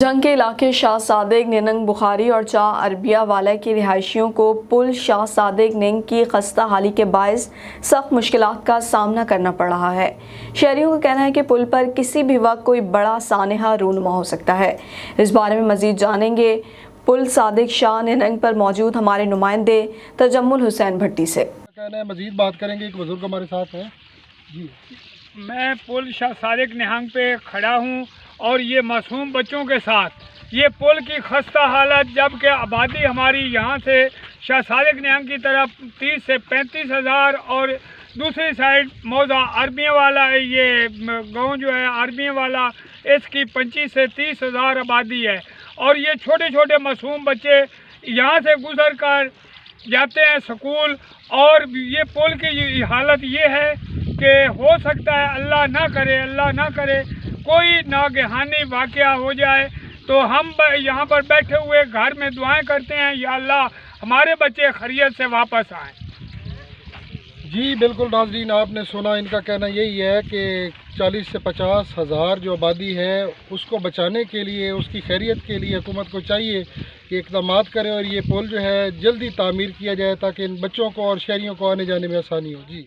जंग के इलाके शाह सादिक निनंग बुखारी और चाह अरबिया वाला के रिहायशियों को पुल शाह सादिक निंग की खस्ता हाली के बायस सख्त मुश्किलात का सामना करना पड़ रहा है। शहरियों का कहना है कि पुल पर किसी भी वक्त कोई बड़ा सानहा रूनुमा हो सकता है। इस बारे में मजीद जानेंगे पुल सादिक शाह निनंग पर मौजूद हमारे नुमाइंदे तजम्मुल हुसैन भट्टी से। मजीद बात करेंगे, एक बुजुर्ग हमारे साथ हैं जी। मैं पुल शाह सादिक निहंग पे खड़ा हूँ और ये मासूम बच्चों के साथ ये पुल की खस्ता हालत, जबकि आबादी हमारी यहाँ से शाह सादिक निहंग की तरफ 30 से 35 हज़ार और दूसरी साइड मौजा अरबिया वाला ये गांव जो है अरबिया वाला, इसकी 25 से 30 हज़ार आबादी है। और ये छोटे छोटे मासूम बच्चे यहाँ से गुजर कर जाते हैं स्कूल। और ये पुल की हालत ये है कि हो सकता है अल्लाह ना करे कोई नागहानी वाक़या हो जाए, तो हम यहाँ पर बैठे हुए घर में दुआएं करते हैं, या अल्लाह हमारे बच्चे खैरियत से वापस आएँ। जी बिल्कुल नाज़रीन, आपने सुना, इनका कहना यही है कि 40 से 50 हज़ार जो आबादी है उसको बचाने के लिए, उसकी खैरियत के लिए हुकूमत को चाहिए कि इक़दाम करे और ये पुल जो है जल्दी तामीर किया जाए ताकि इन बच्चों को और शहरियों को आने जाने में आसानी हो। जी।